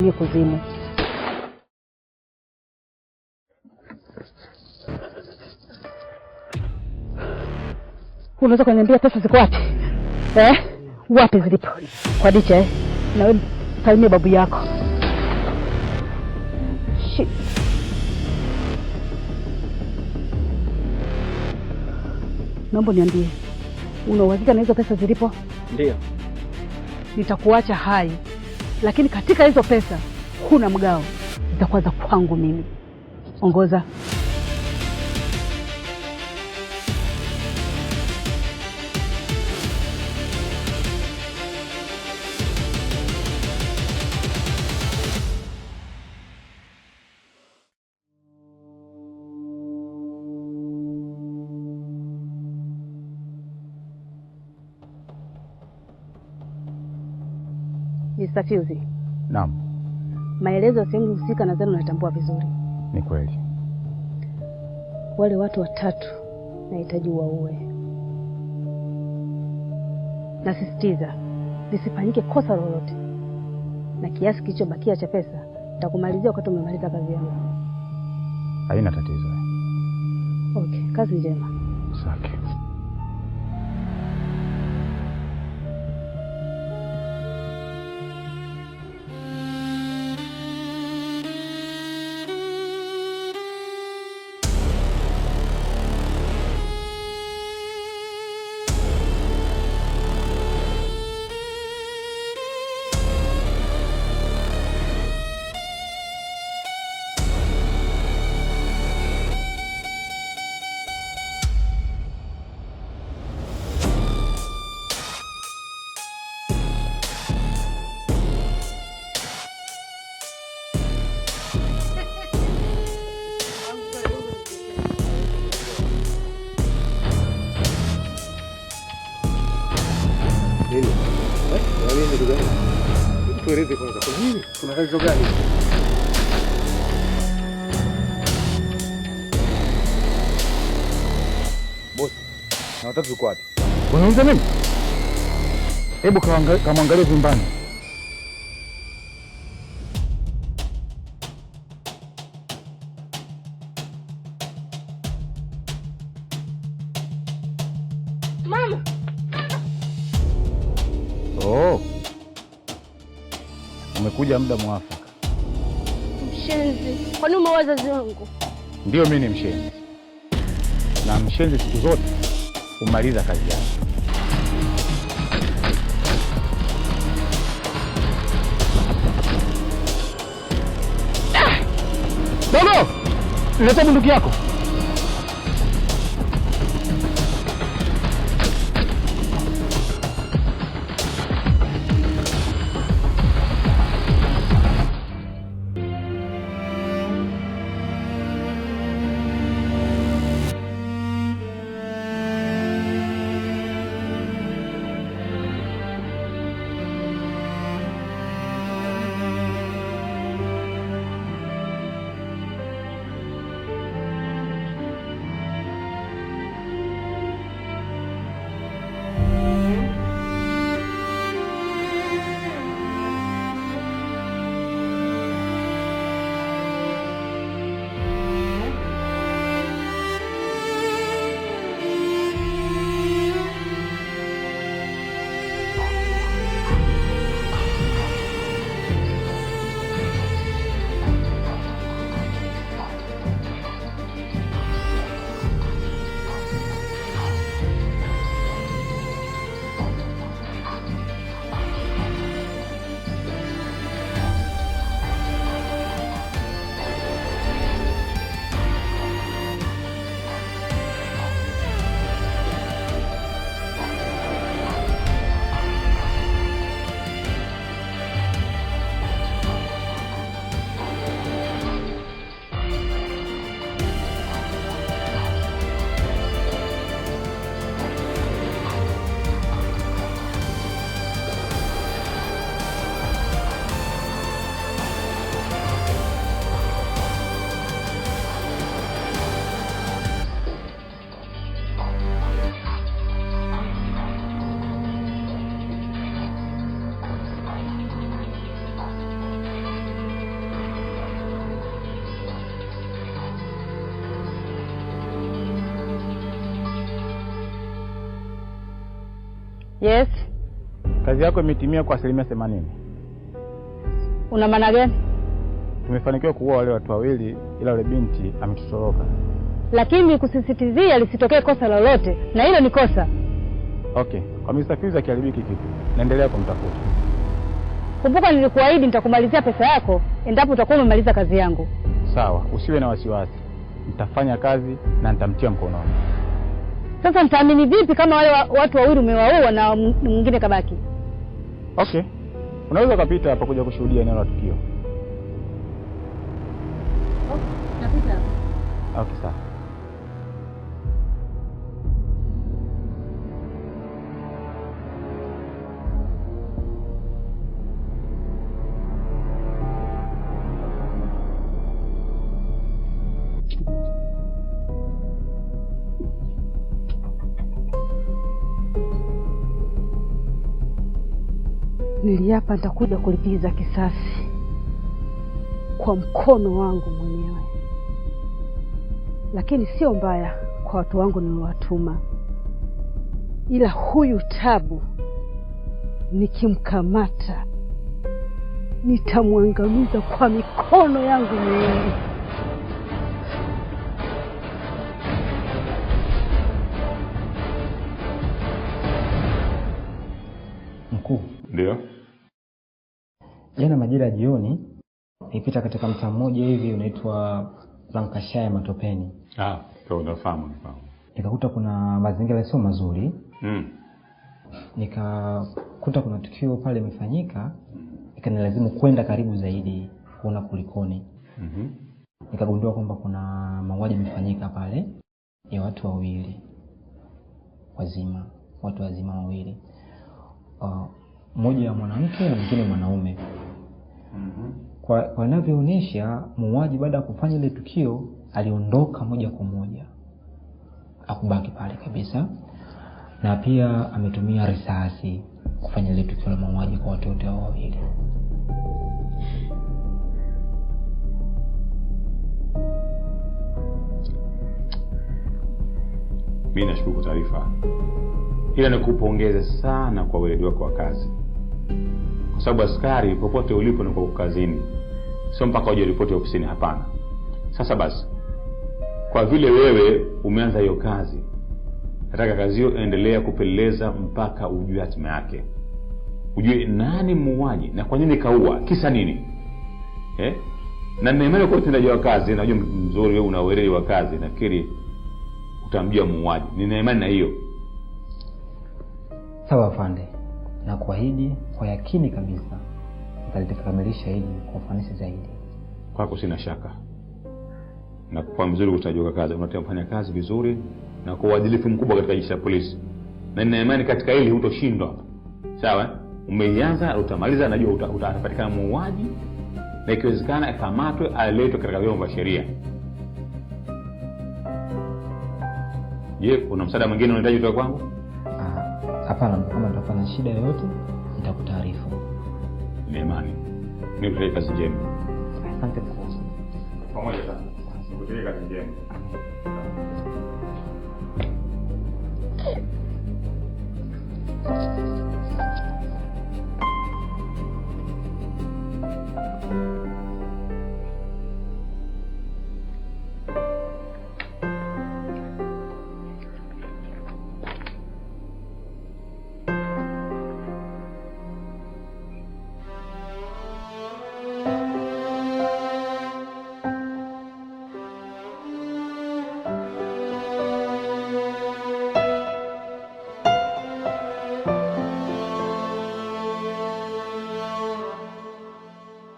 niingie kuzimu. Unaweza kuniambia pesa ziko wapi? Wapi zilipo? Kwa Dicha na wewe salimia babu yako. Naomba niambie, una uhakika na hizo pesa zilipo? Ndio. Nitakuacha hai, lakini katika hizo pesa huna mgao, zitakuwa za kwangu mimi. Ongoza. Mr. Fuse. Naam. Maelezo ya sehemu husika nadhani unatambua vizuri. Ni kweli. Wale watu 3 nahitaji waue. Nasisitiza lisifanyike kosa lolote. Na kiasi kilichobakia cha pesa nitakumalizia wakati umemaliza kazi yangu. Haina tatizo. Okay, kazi njema. Asante. Tueleze kwanza, kuna nini? Kuna tatizo gani? Boss, na watatu uko wapi? Unauliza nini? Hebu kamwangalie vyumbani. Mama. Oh. Umekuja muda mwafaka. Mshenzi, kwani umeua wazazi wangu? Ndio, mimi ni mshenzi. Na mshenzi siku zote umaliza kazi yake. Dogo! Leta bunduki yako. Yes. Kazi yako imetimia kwa 80%. Una maana gani? Tumefanikiwa kuua wale watu wawili, ila yule binti ametutoroka. Lakini kusisitizia lisitokee kosa lolote, na hilo ni kosa. Okay, kwa Mr. Fuse kiharibiki kitu. Naendelea kumtafuta. Kumbuka nilikuahidi nitakumalizia pesa yako endapo utakuwa umemaliza kazi yangu. Sawa, usiwe na wasiwasi. Nitafanya kazi na nitamtia mkononi. Sasa nitaamini vipi kama wale watu wawili umewaua na mwingine kabaki? Okay. Unaweza kupita hapa kuja kushuhudia eneo la tukio. Napita. Okay, sawa. Niliapa nitakuja kulipiza kisasi kwa mkono wangu mwenyewe. Lakini sio mbaya kwa watu wangu niliowatuma. Ila huyu Tabu nikimkamata nitamwangamiza kwa mikono yangu mwenyewe. Mkuu. Ndio. Jana majira ya jioni nilipita katika mtaa mmoja hivi unaitwa Lancashire Matopeni. Kwa unafahamu. Nikakuta kuna mazingira sio mazuri. Nikakuta kuna tukio pale limefanyika, ikanilazimu kwenda karibu zaidi kuona kulikoni. Nikagundua kwamba kuna mauaji yamefanyika pale ya watu wawili. Watu wazima wawili. Mmoja mwanamke na mwingine mwanaume. Kwa inavyoonyesha muuaji baada ya kufanya ile tukio aliondoka moja kwa moja. Hakubaki pale kabisa. Na pia ametumia risasi kufanya ile tukio la mauaji kwa watu wote wawili. Mimi nashukuru kwa taarifa. Ila nikupongeze sana kwa weledi wako wa kazi. Kwa sababu askari popote ulipo ni kwa kazini. Sio mpaka uje ripoti ofisini, hapana. Sasa basi, kwa vile wewe umeanza hiyo kazi, nataka kazi hiyo endelea kupeleleza mpaka ujue hatima yake. Ujue nani muuaji na kwa nini kaua, kisa nini? Na ninaimani kwa utendaji wa kazi, najua mzuri wewe una weledi wa kazi, nafikiri utamjua muuaji. Ninaimani na hiyo. Sawa afande. Na kuahidi kwa yakini kabisa nitakamilisha hili kwa ufanisi zaidi. Kwako sina shaka. Na kwa mzuri utajua kazi, unatafanya kazi vizuri na kwa uadilifu mkubwa katika jeshi la polisi. Na nina imani katika hili hutoshindwa. Sawa? Umeianza, utamaliza, najua utapatikana muuaji na ikiwezekana akamatwe, aletwe katika vyombo vya sheria. Je, kuna msaada mwingine unahitaji kutoka kwangu? Hapana, kama nitakuwa na shida yoyote nitakutaarifu. Nina imani. Mimi kazi njema. Asante mkuu. Pamoja sana. Kutoka kazi njema.